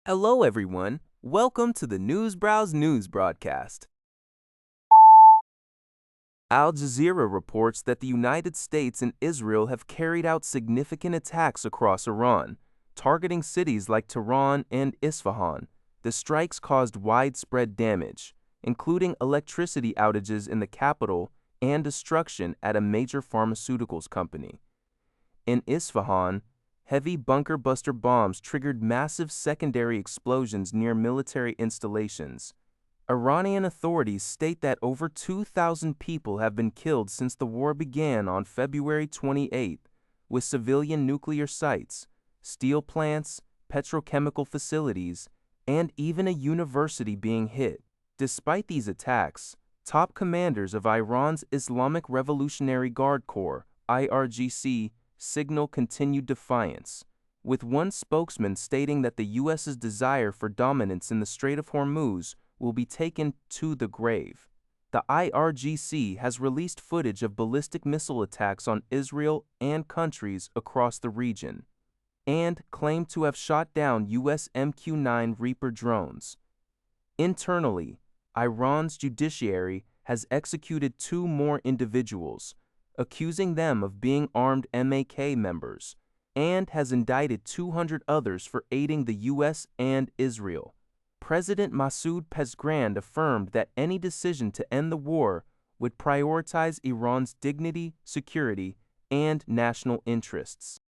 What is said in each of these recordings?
Hello, everyone. Welcome to the Newsbrowse News broadcast. Al Jazeera reports that the United States and Israel have carried out significant attacks across Iran, targeting cities like Tehran and Isfahan. The strikes caused widespread damage, including electricity outages in the capital and destruction at a major pharmaceuticals company. In Isfahan, heavy bunker-buster bombs triggered massive secondary explosions near military installations. Iranian authorities state that over 2,000 people have been killed since the war began on February 28, with civilian nuclear sites, steel plants, petrochemical facilities, and even a university being hit. Despite these attacks, top commanders of Iran's Islamic Revolutionary Guard Corps, IRGC, signal continued defiance, with one spokesman stating that the U.S.'s desire for dominance in the Strait of Hormuz will be taken to the grave. The IRGC has released footage of ballistic missile attacks on Israel and countries across the region, and claimed to have shot down U.S. MQ-9 Reaper drones. Internally, Iran's judiciary has executed 2 more individuals, accusing them of being armed MAK members, and has indicted 200 others for aiding the U.S. and Israel. President Masoud Pezeshkian affirmed that any decision to end the war would prioritize Iran's dignity, security, and national interests.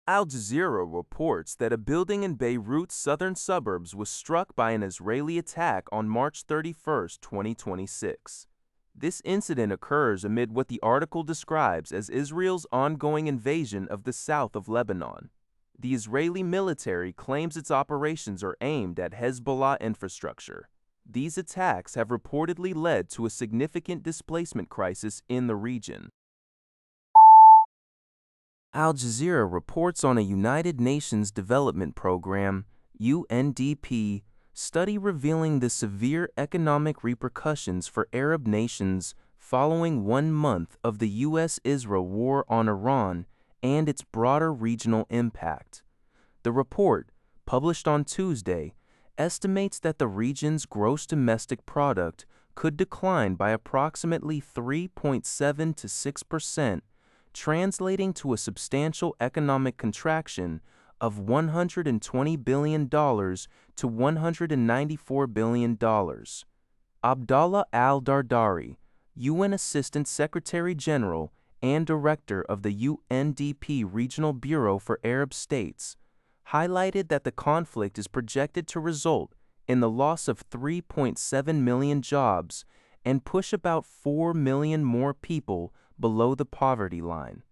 Al Jazeera reports that a building in Beirut's southern suburbs was struck by an Israeli attack on March 31, 2026. This incident occurs amid what the article describes as Israel's ongoing invasion of the south of Lebanon. The Israeli military claims its operations are aimed at Hezbollah infrastructure. These attacks have reportedly led to a significant displacement crisis in the region. Al Jazeera reports on a United Nations Development Program, UNDP, study revealing the severe economic repercussions for Arab nations following 1 month of the U.S.-Israel war on Iran and its broader regional impact. The report, published on Tuesday, estimates that the region's gross domestic product could decline by approximately 3.7 to 6%, translating to a substantial economic contraction of $120 billion to $194 billion. Abdallah al-Dardari, UN Assistant Secretary General and Director of the UNDP Regional Bureau for Arab States, highlighted that the conflict is projected to result in the loss of 3.7 million jobs and push about 4 million more people below the poverty line.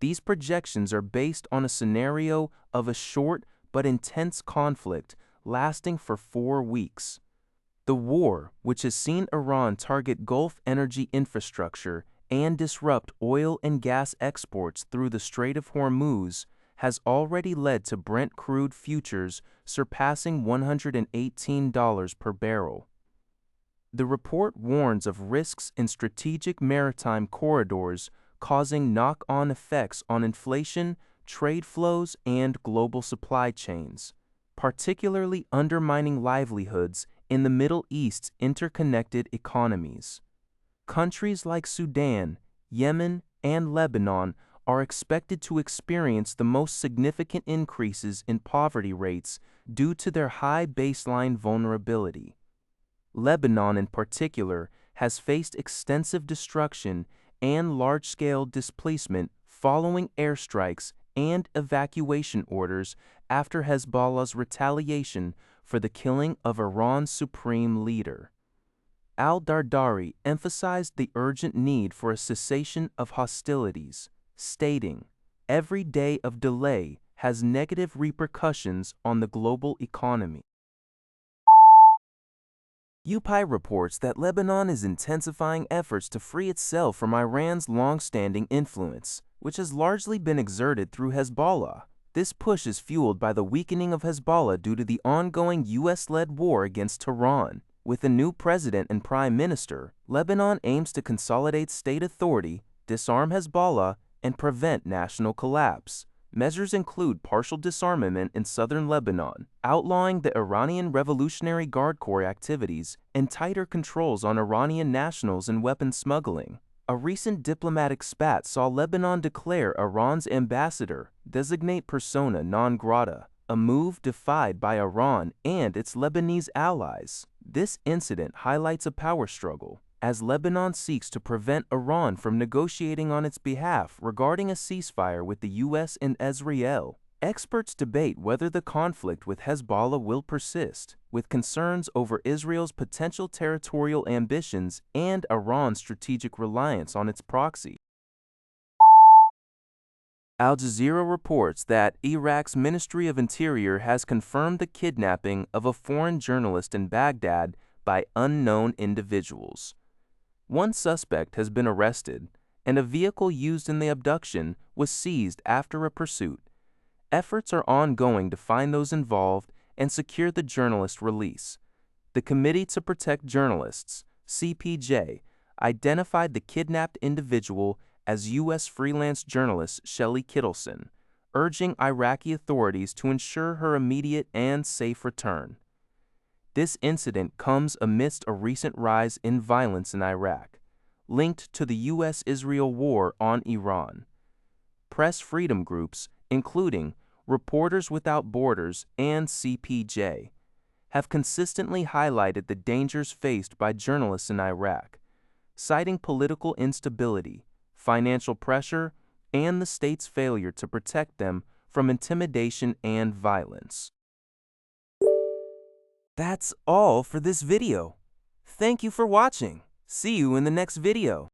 These projections are based on a scenario of a short but intense conflict lasting for 4 weeks. The war, which has seen Iran target Gulf energy infrastructure and disrupt oil and gas exports through the Strait of Hormuz, has already led to Brent crude futures surpassing $118 per barrel. The report warns of risks in strategic maritime corridors causing knock-on effects on inflation, trade flows, and global supply chains, particularly undermining livelihoods in the Middle East's interconnected economies. Countries like Sudan, Yemen, and Lebanon are expected to experience the most significant increases in poverty rates due to their high baseline vulnerability. Lebanon, in particular, has faced extensive destruction and large-scale displacement following airstrikes and evacuation orders after Hezbollah's retaliation for the killing of Iran's supreme leader. Al-Dardari emphasized the urgent need for a cessation of hostilities, stating, "Every day of delay has negative repercussions on the global economy." UPI reports that Lebanon is intensifying efforts to free itself from Iran's long-standing influence, which has largely been exerted through Hezbollah. This push is fueled by the weakening of Hezbollah due to the ongoing U.S.-led war against Tehran. With a new president and prime minister, Lebanon aims to consolidate state authority, disarm Hezbollah, and prevent national collapse. Measures include partial disarmament in southern Lebanon, outlawing the Iranian Revolutionary Guard Corps activities, and tighter controls on Iranian nationals and weapons smuggling. A recent diplomatic spat saw Lebanon declare Iran's ambassador designate persona non grata, a move defied by Iran and its Lebanese allies. This incident highlights a power struggle, as Lebanon seeks to prevent Iran from negotiating on its behalf regarding a ceasefire with the U.S. and Israel. Experts debate whether the conflict with Hezbollah will persist, with concerns over Israel's potential territorial ambitions and Iran's strategic reliance on its proxy. Al Jazeera reports that Iraq's Ministry of Interior has confirmed the kidnapping of a foreign journalist in Baghdad by unknown individuals. One suspect has been arrested, and a vehicle used in the abduction was seized after a pursuit. Efforts are ongoing to find those involved and secure the journalist's release. The Committee to Protect Journalists, CPJ, identified the kidnapped individual as U.S. freelance journalist Shelley Kittleson, urging Iraqi authorities to ensure her immediate and safe return. This incident comes amidst a recent rise in violence in Iraq, linked to the U.S.-Israel war on Iran. Press freedom groups, including Reporters Without Borders and CPJ, have consistently highlighted the dangers faced by journalists in Iraq, citing political instability, financial pressure, and the state's failure to protect them from intimidation and violence. That's all for this video. Thank you for watching. See you in the next video.